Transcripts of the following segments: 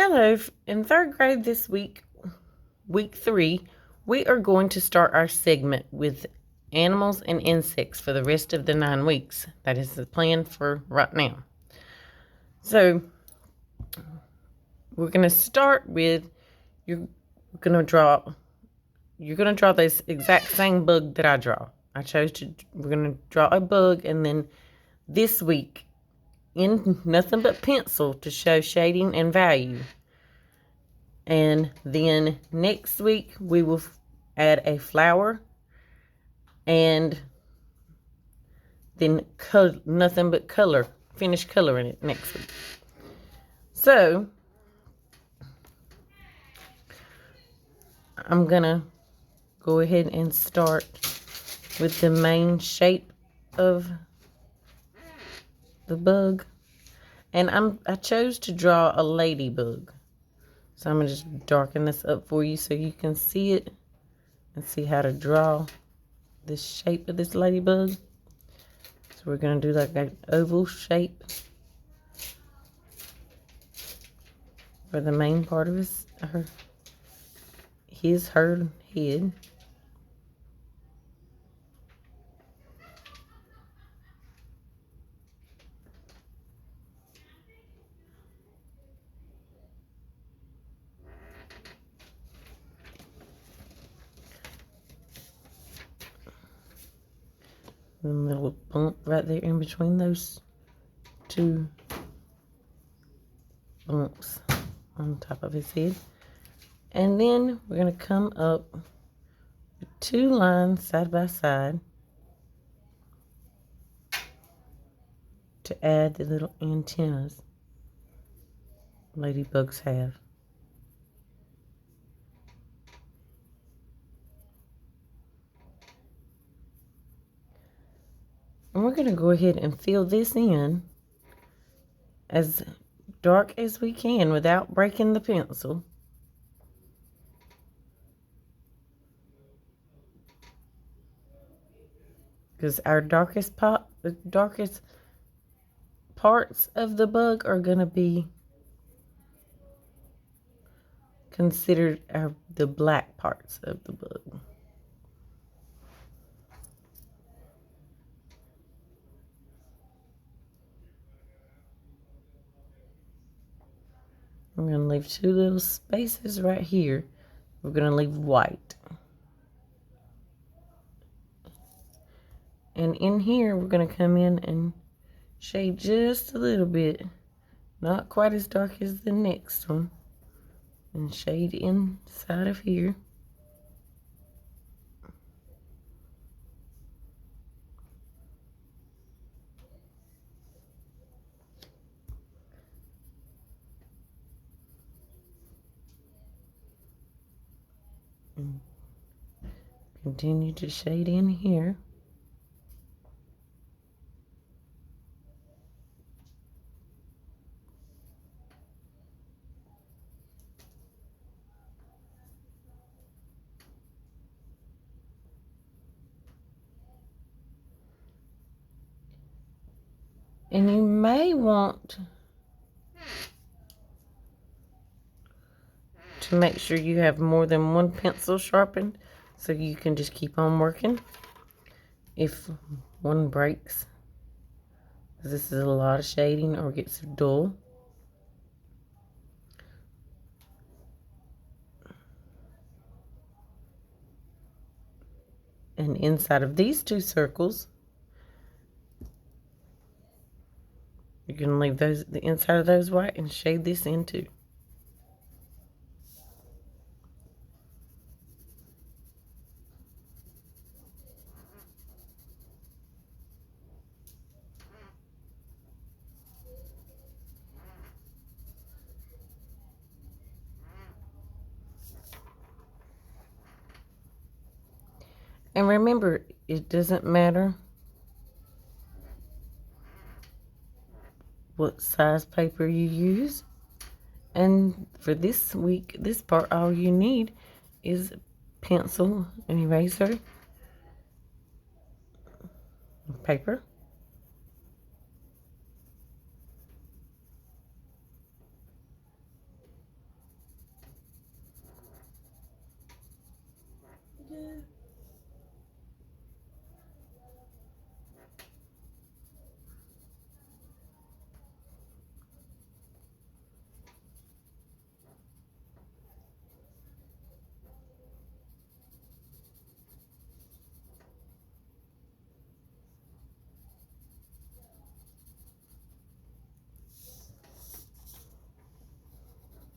Hello, in third grade this week, week 3, we are going to start our segment with animals and insects for the rest of the 9 weeks. That is the plan for right now. So, we're going to start with you're going to draw this exact same bug that I draw. We're going to draw a bug, and then this week in nothing but pencil to show shading and value. And then next week we will add a flower and then nothing but color. Finish coloring it next week. So I'm gonna go ahead and start with the main shape of the bug. And I chose to draw a ladybug. So I'm gonna just darken this up for you so you can see it and see how to draw the shape of this ladybug. So we're going to do like an oval shape for the main part of her head. And a little bump right there in between those two bumps on top of his head. And then we're going to come up with 2 lines side by side to add the little antennas ladybugs have. And we're going to go ahead and fill this in as dark as we can without breaking the pencil. Because our darkest parts of the bug are going to be considered the black parts of the bug. I'm going to leave 2 little spaces right here. We're going to leave white. And in here, we're going to come in and shade just a little bit. Not quite as dark as the next one. And shade inside of here. And continue to shade in here. And you may want to make sure you have more than one pencil sharpened so you can just keep on working if one breaks. This is a lot of shading or gets dull. And inside of these 2 circles, you can leave the inside of those white and shade this in too. And remember, it doesn't matter what size paper you use. And for this week, this part, all you need is pencil, an eraser, paper,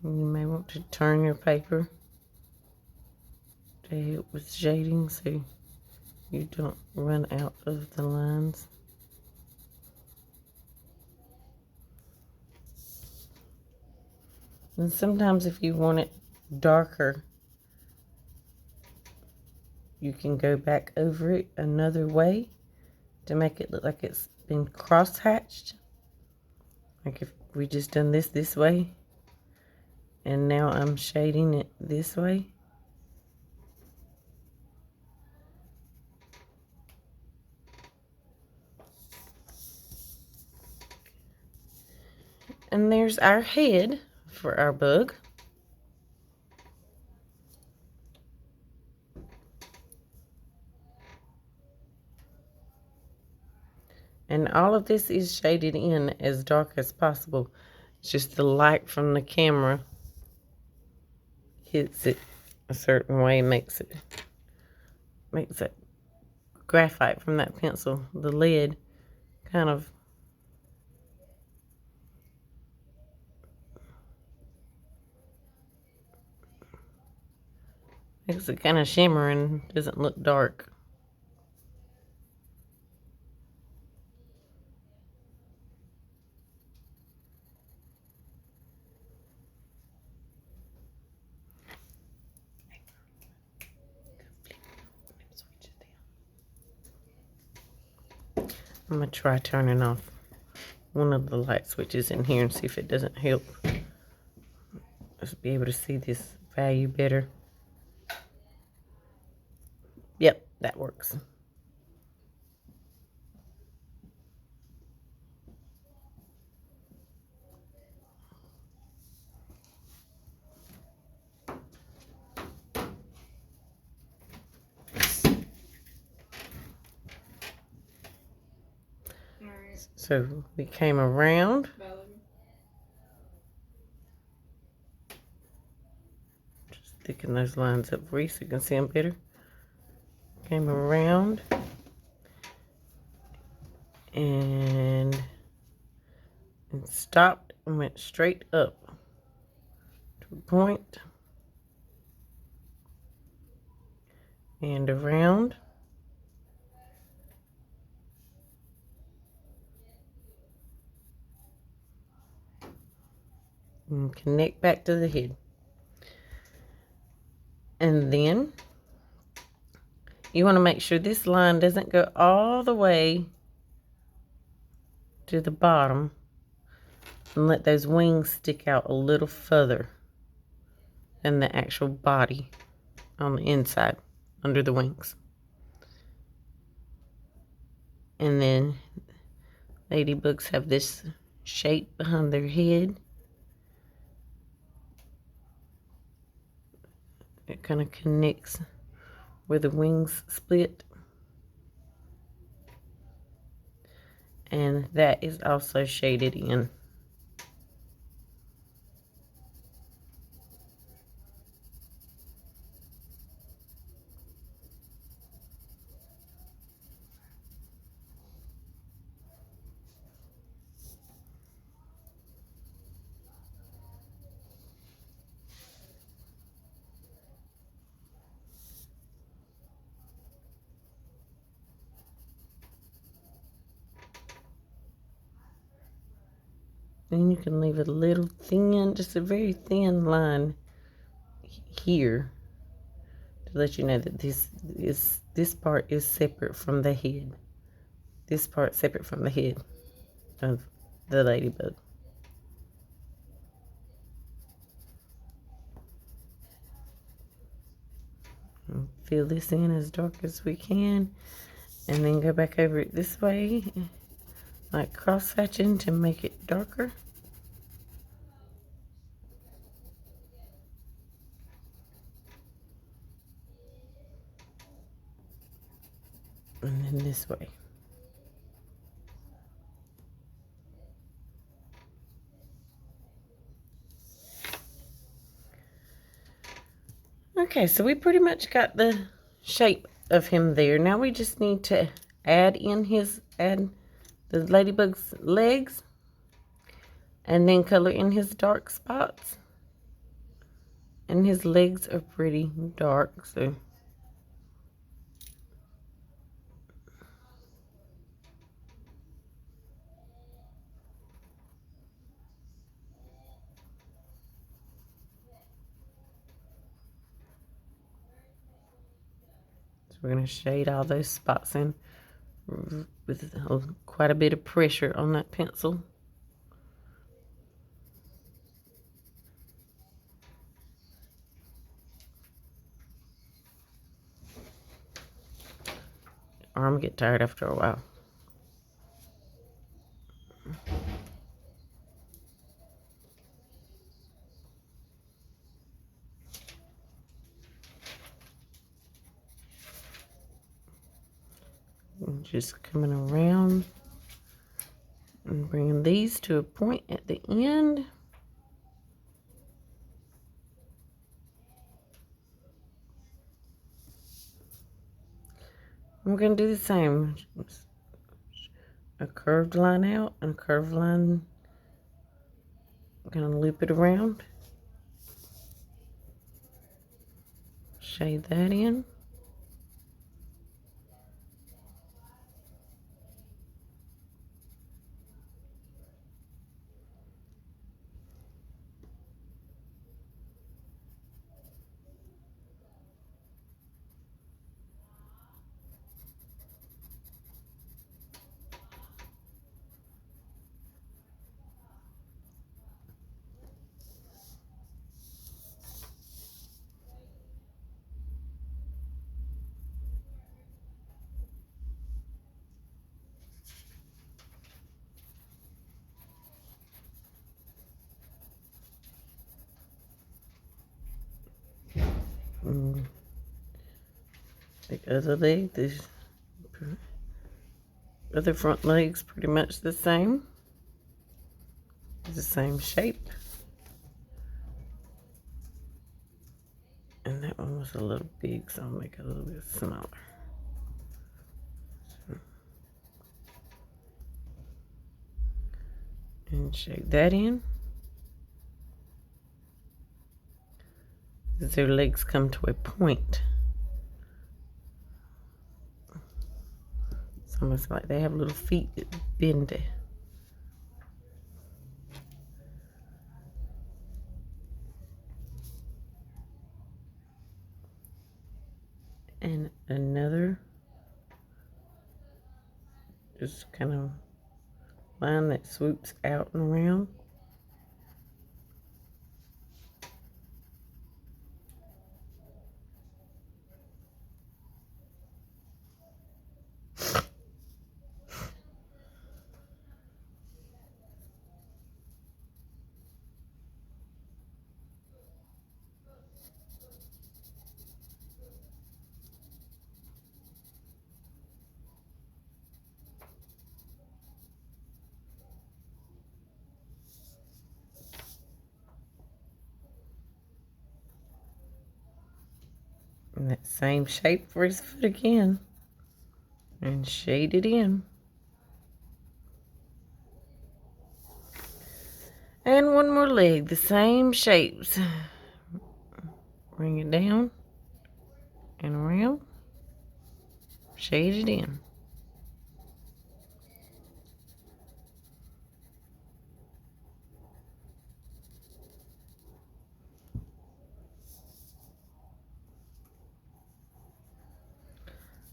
You may want to turn your paper to help with shading so you don't run out of the lines. And sometimes if you want it darker, you can go back over it another way to make it look like it's been cross-hatched. Like if we just done this way, and now I'm shading it this way. And there's our head for our bug. And all of this is shaded in as dark as possible. It's just the light from the camera hits it a certain way, makes that graphite from that pencil, the lead, kind of makes it kind of shimmer and doesn't look dark. I'm going to try turning off one of the light switches in here and see if it doesn't help us be able to see this value better. Yep, that works. So we came around. Just sticking those lines up for you so you can see them better. Came around and stopped and went straight up to a point and around. And connect back to the head. And then you want to make sure this line doesn't go all the way to the bottom, and let those wings stick out a little further than the actual body on the inside, under the wings. And then ladybugs have this shape behind their head. It kind of connects where the wings split. And that is also shaded in. And you can leave a little thin, just a very thin line here to let you know that this part is separate from the head. This part separate from the head of the ladybug. And fill this in as dark as we can, and then go back over it this way, like cross hatching to make it darker. And then this way. Okay, so we pretty much got the shape of him there. Now we just need to add the ladybug's legs, and then color in his dark spots. And his legs are pretty dark, so we're going to shade all those spots in with quite a bit of pressure on that pencil. Arm get tired after a while. And just coming around and bringing these to a point at the end. I'm going to do the same. A curved line out and a curved line. I'm going to loop it around. Shade that in. The other leg, the other front leg's pretty much the same. It's the same shape. And that one was a little big, so I'll make it a little bit smaller. And shade that in. Their legs come to a point. It's almost like they have little feet that bend. And another just kind of line that swoops out and around. And that same shape for his foot again. And shade it in. And one more leg, the same shapes. Bring it down and around. Shade it in.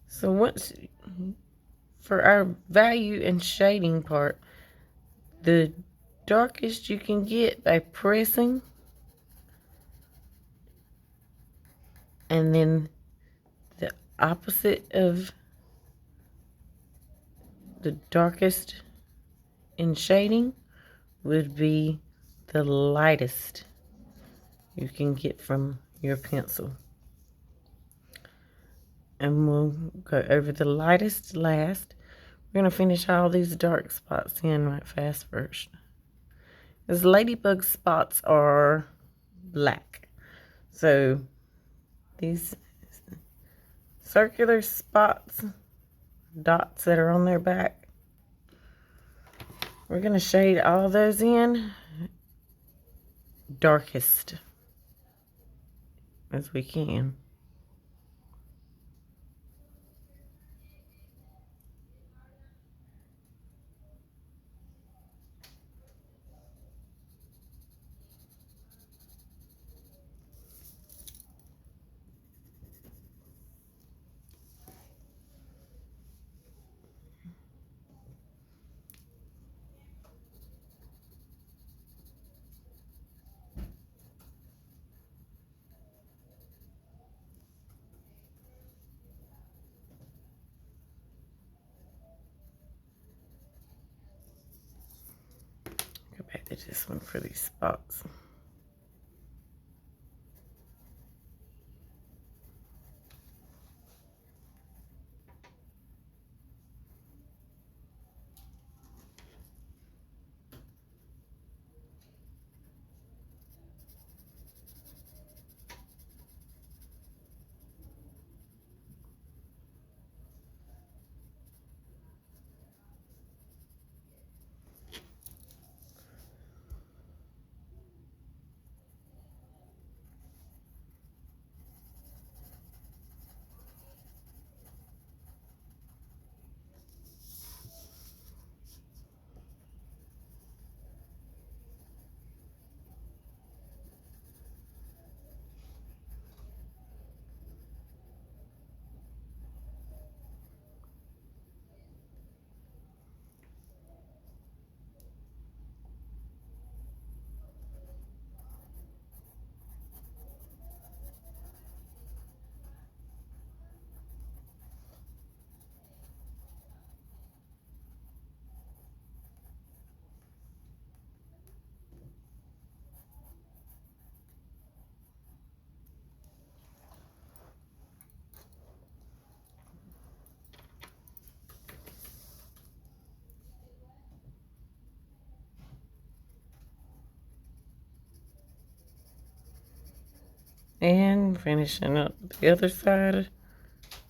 So once, for our value and shading part, the darkest you can get by pressing, and then the opposite of the darkest in shading would be the lightest you can get from your pencil. And we'll go over the lightest last. We're going to finish all these dark spots in right fast first. Because ladybug spots are black. So these circular spots, dots that are on their back, we're going to shade all those in darkest. as we can. Go back to this one for these spots. And finishing up the other side of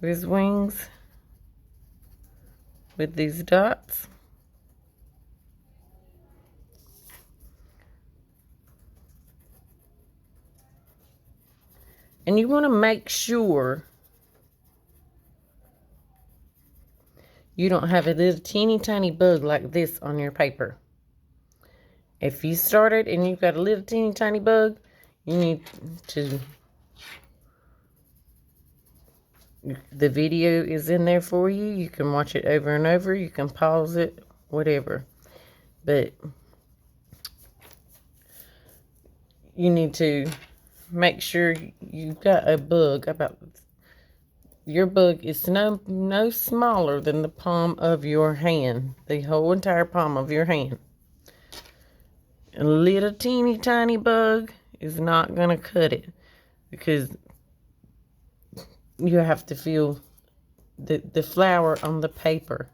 his wings with these dots. And you want to make sure you don't have a little teeny tiny bug like this on your paper. If you started and you've got a little teeny tiny bug, you need to, the video is in there for you. You can watch it over and over. You can pause it, whatever. But you need to make sure you've got a bug about, your bug is no smaller than the palm of your hand, the whole entire palm of your hand. A little teeny tiny bug is not going to cut it, because you have to feel the flour on the paper.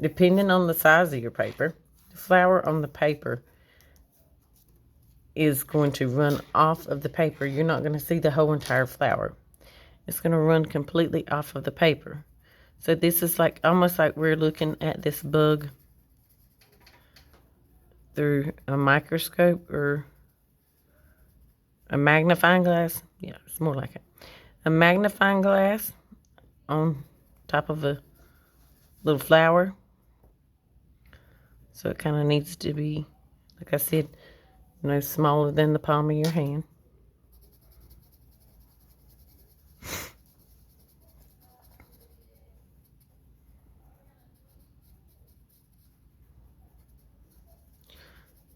Depending on the size of your paper, the flour on the paper is going to run off of the paper. You're not going to see the whole entire flour. It's going to run completely off of the paper. So this is like almost like we're looking at this bug through a microscope or a magnifying glass. Yeah, it's more like it. A magnifying glass on top of a little flour. So it kind of needs to be, like I said, no smaller than the palm of your hand.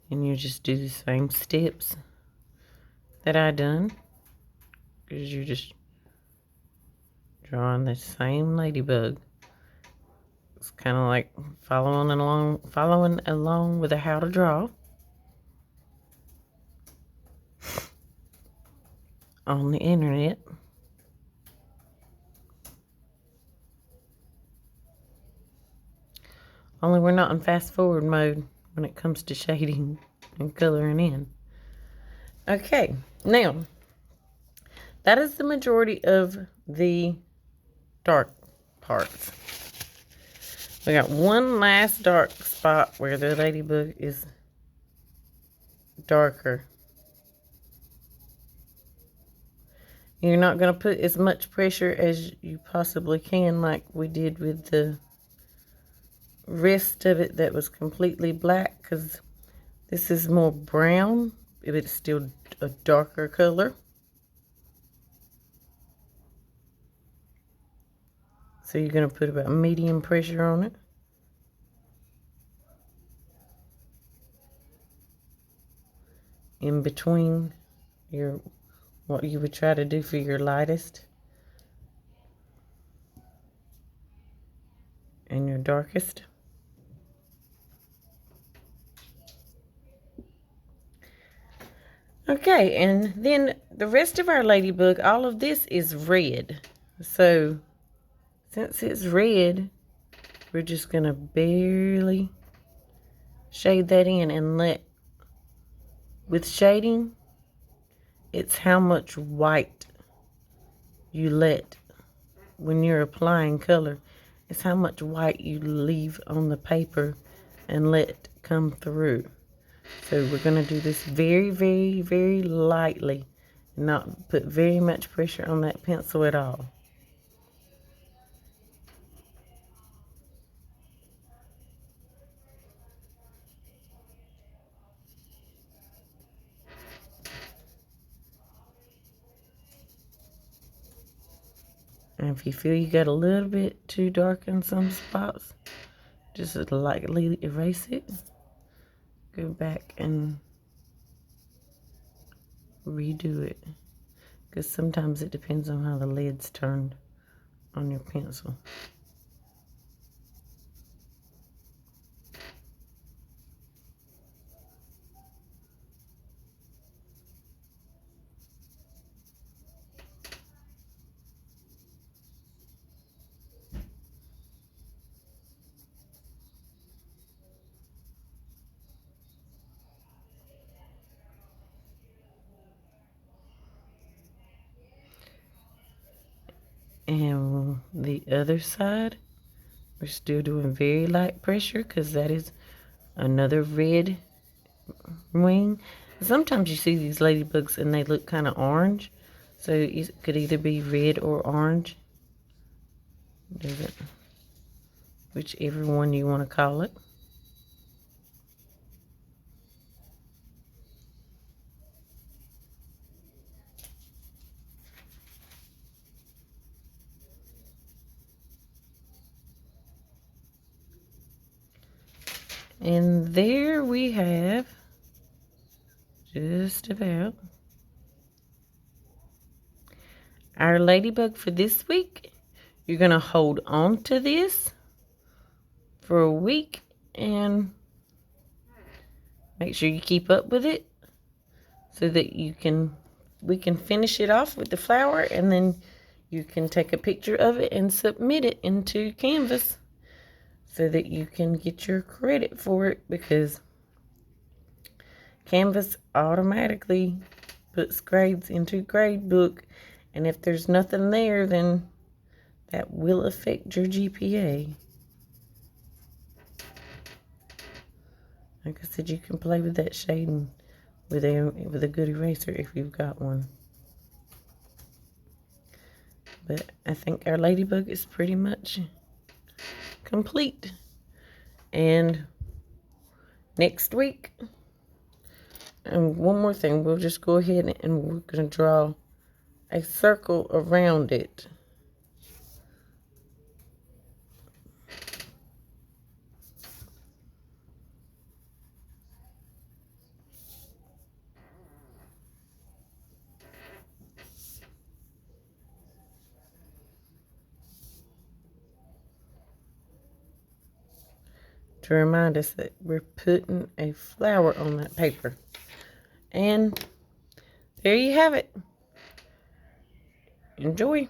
And you just do the same steps that I done, because you're just drawing the same ladybug. It's kind of like following along with a how to draw on the internet. Only we're not in fast forward mode when it comes to shading and coloring in. Okay, now that is the majority of the dark parts. We got one last dark spot where the ladybug is darker. You're not going to put as much pressure as you possibly can, like we did with the rest of it that was completely black, because this is more brown, but it's still a darker color. So you're going to put about medium pressure on it. In between your what you would try to do for your lightest and your darkest. Okay, and then the rest of our ladybug, all of this is red. So since it's red, we're just going to barely shade that in and let, with shading, it's how much white you let when you're applying color. It's how much white you leave on the paper and let come through. So we're going to do this very, very, very lightly, and not put very much pressure on that pencil at all. And if you feel you got a little bit too dark in some spots, just lightly erase it. Go back and redo it. Because sometimes it depends on how the lid's turned on your pencil. And the other side, we're still doing very light pressure because that is another red wing. Sometimes you see these ladybugs and they look kind of orange. So it could either be red or orange. Whichever one you want to call it. And there we have just about our ladybug for this week. You're going to hold on to this for a week and make sure you keep up with it so that we can finish it off with the flower, and then you can take a picture of it and submit it into Canvas so that you can get your credit for it, because Canvas automatically puts grades into Gradebook, and if there's nothing there, then that will affect your GPA. Like I said, you can play with that shading with a good eraser if you've got one. But I think our ladybug is pretty much complete. And next week, and one more thing, we'll just go ahead and we're going to draw a circle around it. To remind us that we're putting a flower on that paper. And there you have it. Enjoy.